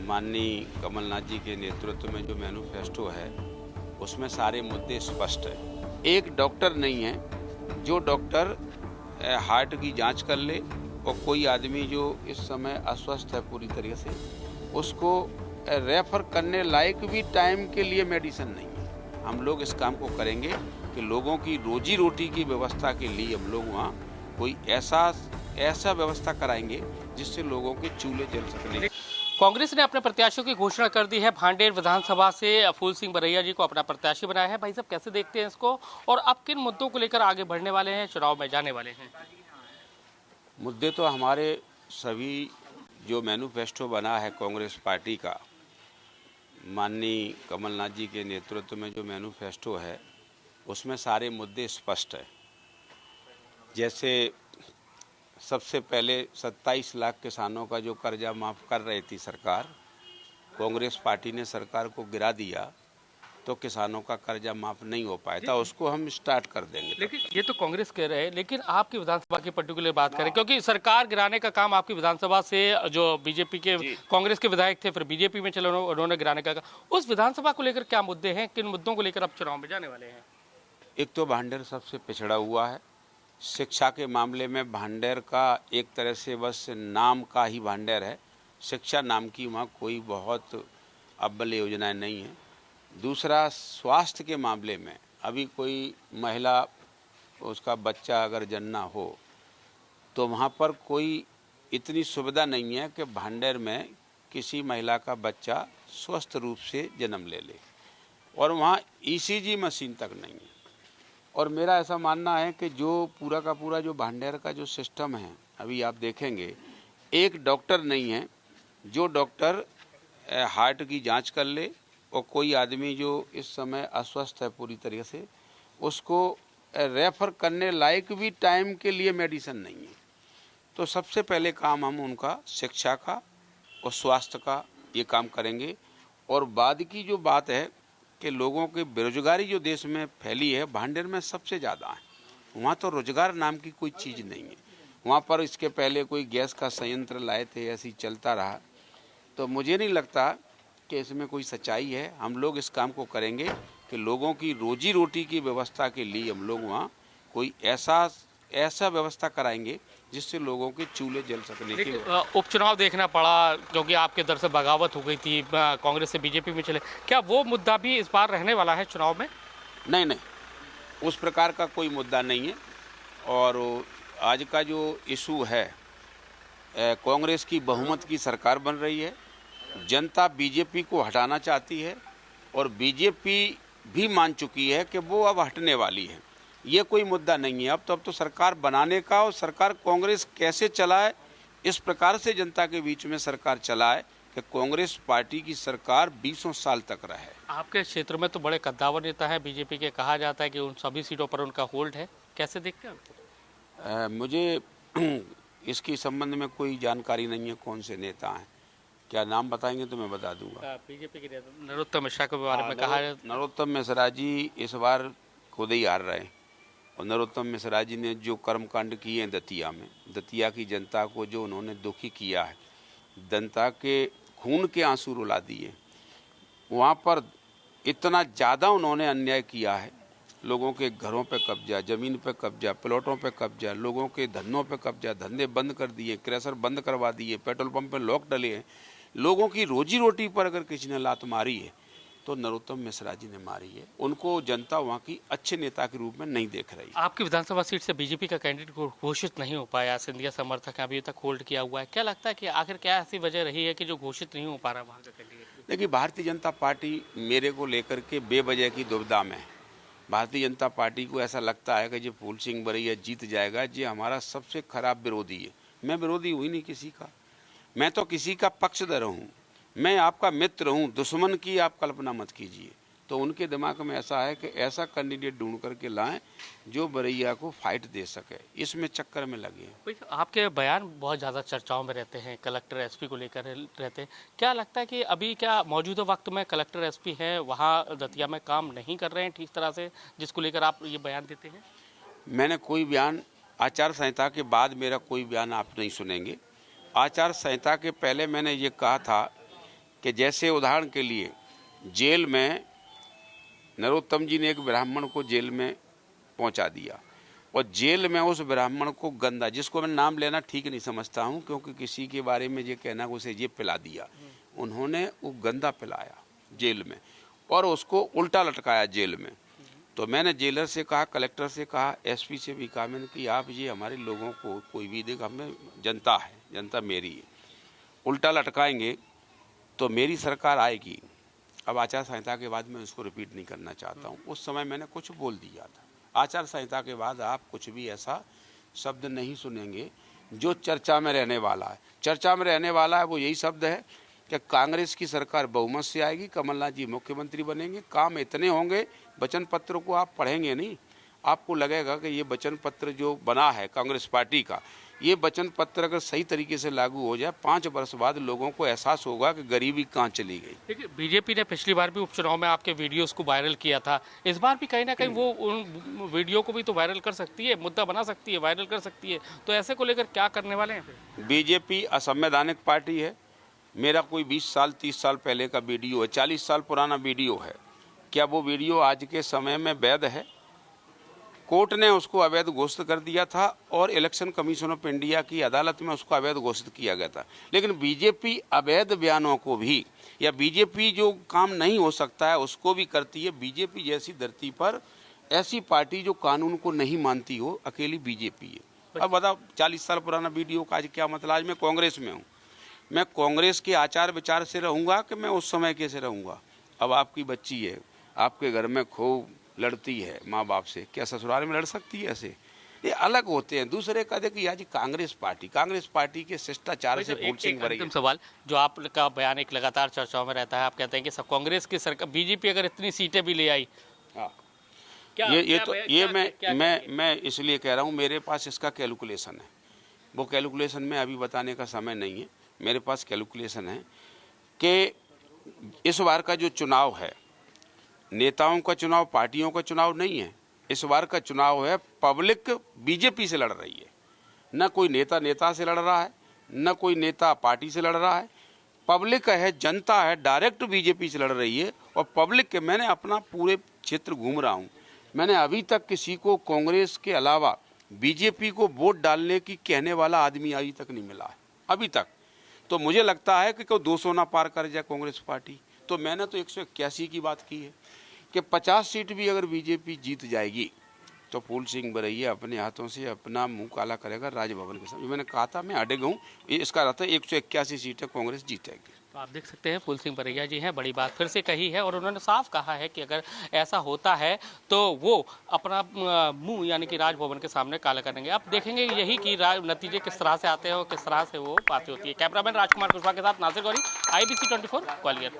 माननीय कमलनाथ जी के नेतृत्व में जो मैनिफेस्टो है उसमें सारे मुद्दे स्पष्ट है। एक डॉक्टर नहीं है जो डॉक्टर हार्ट की जांच कर ले और कोई आदमी जो इस समय अस्वस्थ है पूरी तरह से उसको रेफर करने लायक भी टाइम के लिए मेडिसिन नहीं है। हम लोग इस काम को करेंगे कि लोगों की रोजी रोटी की व्यवस्था के लिए हम लोग वहाँ कोई ऐसा व्यवस्था कराएंगे जिससे लोगों के चूल्हे जल सकें। कांग्रेस ने अपने प्रत्याशियों की घोषणा कर दी है। भांडेर विधानसभा से फूल सिंह बरैया जी को अपना प्रत्याशी बनाया है। भाई साहब, कैसे देखते हैं इसको और अब किन मुद्दों को लेकर आगे बढ़ने वाले हैं, चुनाव में जाने वाले हैं? मुद्दे तो हमारे सभी जो मैनिफेस्टो बना है कांग्रेस पार्टी का, माननीय कमलनाथ जी के नेतृत्व में जो मैनिफेस्टो है उसमें सारे मुद्दे स्पष्ट है। जैसे सबसे पहले 27 लाख किसानों का जो कर्जा माफ़ कर रही थी सरकार, कांग्रेस पार्टी ने सरकार को गिरा दिया तो किसानों का कर्जा माफ़ नहीं हो पाया था, उसको हम स्टार्ट कर देंगे। लेकिन ये तो कांग्रेस कह रहे हैं, लेकिन आपकी विधानसभा की पर्टिकुलर बात करें, क्योंकि सरकार गिराने का काम आपकी विधानसभा से जो बीजेपी के कांग्रेस के विधायक थे फिर बीजेपी में चले, उन्होंने गिराने का उस विधानसभा को लेकर क्या मुद्दे हैं, किन मुद्दों को लेकर आप चुनाव में जाने वाले हैं? एक तो भांडेर सबसे पिछड़ा हुआ है। शिक्षा के मामले में भांडेर का एक तरह से बस नाम का ही भांडेर है, शिक्षा नाम की वहाँ कोई बहुत अव्वल योजनाएं नहीं है। दूसरा, स्वास्थ्य के मामले में अभी कोई महिला उसका बच्चा अगर जन्ना हो तो वहाँ पर कोई इतनी सुविधा नहीं है कि भांडेर में किसी महिला का बच्चा स्वस्थ रूप से जन्म ले ले, और वहाँ ईसीजी मशीन तक नहीं है। और मेरा ऐसा मानना है कि जो पूरा का पूरा जो भांडेर का जो सिस्टम है, अभी आप देखेंगे एक डॉक्टर नहीं है जो डॉक्टर हार्ट की जांच कर ले और कोई आदमी जो इस समय अस्वस्थ है पूरी तरह से उसको रेफर करने लायक भी टाइम के लिए मेडिसिन नहीं है। तो सबसे पहले काम हम उनका शिक्षा का और स्वास्थ्य का ये काम करेंगे। और बाद की जो बात है कि लोगों की बेरोजगारी जो देश में फैली है, भांडेर में सबसे ज़्यादा है। वहाँ तो रोजगार नाम की कोई चीज़ नहीं है। वहाँ पर इसके पहले कोई गैस का संयंत्र लाए थे, ऐसे ही चलता रहा। तो मुझे नहीं लगता कि इसमें कोई सच्चाई है। हम लोग इस काम को करेंगे कि लोगों की रोजी रोटी की व्यवस्था के लिए हम लोग वहाँ कोई ऐसा व्यवस्था कराएंगे जिससे लोगों के चूल्हे जल सकें। उपचुनाव देखना पड़ा क्योंकि आपके दर से बगावत हो गई थी, कांग्रेस से बीजेपी में चले, क्या वो मुद्दा भी इस बार रहने वाला है चुनाव में? नहीं, उस प्रकार का कोई मुद्दा नहीं है। और आज का जो इशू है, कांग्रेस की बहुमत की सरकार बन रही है, जनता बीजेपी को हटाना चाहती है और बीजेपी भी मान चुकी है कि वो अब हटने वाली है। ये कोई मुद्दा नहीं है। अब तो सरकार बनाने का, और सरकार कांग्रेस कैसे चलाए इस प्रकार से जनता के बीच में सरकार चलाए कि कांग्रेस पार्टी की सरकार 20 साल तक रहे। आपके क्षेत्र में तो बड़े कद्दावर नेता है बीजेपी के, कहा जाता है कि उन सभी सीटों पर उनका होल्ड है, कैसे देखते हैं? मुझे इसकी संबंध में कोई जानकारी नहीं है कौन से नेता हैं। क्या नाम बताएंगे तो मैं बता दूंगा। बीजेपी के नेता नरोत्तम मिश्रा के बारे में कहा है। नरोत्तम मिश्रा जी इस बार खुद ही हार रहे हैं। और नरोत्तम मिश्रा जी ने जो कर्मकांड किए हैं दतिया में, दतिया की जनता को जो उन्होंने दुखी किया है, जनता के खून के आंसू रुला दिए, वहाँ पर इतना ज़्यादा उन्होंने अन्याय किया है। लोगों के घरों पे कब्जा, ज़मीन पे कब्जा, प्लॉटों पे कब्जा, लोगों के धंधों पे कब्जा, धंधे बंद कर दिए, क्रैशर बंद करवा दिए, पेट्रोल पंप पे लॉक डले हैं। लोगों की रोजी रोटी पर अगर किसी ने लात मारी है तो नरोत्तम मिश्रा जी ने मारी है। उनको जनता वहाँ की अच्छे नेता के रूप में नहीं देख रही। आपकी विधानसभा सीट से बीजेपी का कैंडिडेट घोषित नहीं हो पाया, सिंधिया समर्थक अभी तक होल्ड किया हुआ है, क्या लगता है कि आखिर क्या ऐसी वजह रही है कि जो घोषित नहीं हो पा रहा वहाँ का कैंडिडेट? देखिए, भारतीय जनता पार्टी मेरे को लेकर के बेवजह की दुविधा में है। भारतीय जनता पार्टी को ऐसा लगता है कि जो फूल सिंह बरैया जीत जाएगा, ये हमारा सबसे खराब विरोधी है। मैं विरोधी हुई नहीं किसी का, मैं तो किसी का पक्षधर हूँ, मैं आपका मित्र हूँ, दुश्मन की आप कल्पना मत कीजिए। तो उनके दिमाग में ऐसा है कि ऐसा कैंडिडेट ढूंढ करके लाएं जो बरैया को फाइट दे सके, इसमें चक्कर में लगे। आपके बयान बहुत ज़्यादा चर्चाओं में रहते हैं, कलेक्टर एसपी को लेकर रहते हैं, क्या लगता है कि अभी क्या मौजूदा वक्त में कलेक्टर एसपी हैं वहाँ दतिया में काम नहीं कर रहे हैं ठीक तरह से, जिसको लेकर आप ये बयान देते हैं? मैंने कोई बयान, आचार संहिता के बाद मेरा कोई बयान आप नहीं सुनेंगे। आचार संहिता के पहले मैंने ये कहा था कि जैसे उदाहरण के लिए जेल में नरोत्तम जी ने एक ब्राह्मण को जेल में पहुंचा दिया और जेल में उस ब्राह्मण को गंदा, जिसको मैं नाम लेना ठीक नहीं समझता हूं क्योंकि किसी के बारे में ये कहना उसे ये पिला दिया, उन्होंने वो गंदा पिलाया जेल में और उसको उल्टा लटकाया जेल में। तो मैंने जेलर से कहा, कलेक्टर से कहा, एसपी से भी कहा मैंने कि आप ये हमारे लोगों को कोई भी देगा, हमें जनता है, जनता मेरी है, उल्टा लटकाएंगे तो मेरी सरकार आएगी। अब आचार संहिता के बाद मैं उसको रिपीट नहीं करना चाहता हूँ, उस समय मैंने कुछ बोल दिया था। आचार संहिता के बाद आप कुछ भी ऐसा शब्द नहीं सुनेंगे जो चर्चा में रहने वाला है। चर्चा में रहने वाला है वो यही शब्द है कि कांग्रेस की सरकार बहुमत से आएगी, कमलनाथ जी मुख्यमंत्री बनेंगे, काम इतने होंगे, वचन पत्र को आप पढ़ेंगे नहीं, आपको लगेगा कि ये वचन पत्र जो बना है कांग्रेस पार्टी का, ये वचन पत्र अगर सही तरीके से लागू हो जाए 5 वर्ष बाद लोगों को एहसास होगा कि गरीबी कहाँ चली गई। देखिए, बीजेपी ने पिछली बार भी उपचुनाव में आपके वीडियोस को वायरल किया था, इस बार भी कहीं ना कहीं वो उन वीडियो को भी तो वायरल कर सकती है, मुद्दा बना सकती है, वायरल कर सकती है, तो ऐसे को लेकर क्या करने वाले हैं? बीजेपी असंवैधानिक पार्टी है। मेरा कोई 20 साल 30 साल पहले का वीडियो है, 40 साल पुराना वीडियो है, क्या वो वीडियो आज के समय में वैध है? कोर्ट ने उसको अवैध घोषित कर दिया था और इलेक्शन कमीशन ऑफ इंडिया की अदालत में उसको अवैध घोषित किया गया था। लेकिन बीजेपी अवैध बयानों को भी, या बीजेपी जो काम नहीं हो सकता है उसको भी करती है। बीजेपी जैसी धरती पर ऐसी पार्टी जो कानून को नहीं मानती हो, अकेली बीजेपी है। अब बताओ, 40 साल पुराना वीडियो का आज क्या मतलब? आज मैं कांग्रेस में हूँ, मैं कांग्रेस के आचार विचार से रहूँगा कि मैं उस समय कैसे रहूँगा? अब आपकी बच्ची है, आपके घर में खूब लड़ती है माँ बाप से, क्या ससुराल में लड़ सकती है? ऐसे ये अलग होते हैं। दूसरे का देखिए, आज कांग्रेस पार्टी के शिष्टाचार से फूल सिंह भरी। अंतिम सवाल, जो आपका बयान एक लगातार चर्चाओं में रहता है, आप कहते हैं कि सब कांग्रेस की सरकार, बीजेपी अगर इतनी सीटें भी ले आई, हाँ, क्या मैं इसलिए कह रहा हूँ, मेरे पास इसका कैलकुलेशन है। वो कैलकुलेशन में अभी बताने का समय नहीं है। मेरे पास कैलकुलेशन है कि इस बार का जो चुनाव है, नेताओं का चुनाव, पार्टियों का चुनाव नहीं है। इस बार का चुनाव है पब्लिक बीजेपी से लड़ रही है, न कोई नेता से लड़ रहा है, न कोई नेता पार्टी से लड़ रहा है। पब्लिक है, जनता है, डायरेक्ट बीजेपी से लड़ रही है। और पब्लिक के, मैंने अपना पूरे क्षेत्र घूम रहा हूँ, मैंने अभी तक किसी को कांग्रेस के अलावा बीजेपी को वोट डालने की कहने वाला आदमी अभी तक नहीं मिला है, अभी तक। तो मुझे लगता है कि कोई 200 ना पार कर जाए कांग्रेस पार्टी। तो मैंने तो 181 की बात की है कि 50 सीट भी अगर बीजेपी जीत जाएगी तो फूल सिंह बरैया अपने हाथों से अपना मुंह काला करेगा राजभवन के सामने। मैंने कहा था मैं अड़े हूँ, इसका अर्थ है 181 सीटें कांग्रेस जीतेगी। तो आप देख सकते हैं फूल सिंह बरैया जी हैं, बड़ी बात फिर से कही है और उन्होंने साफ कहा है कि अगर ऐसा होता है तो वो अपना मुंह यानी कि राजभवन के सामने काला करेंगे। अब देखेंगे यही कि नतीजे किस तरह से आते हैं और किस तरह से वो बातें होती है। कैमरामैन राजकुमार कुशवाहा के साथ नासिर गौरी, IBC 24 ग्वालियर।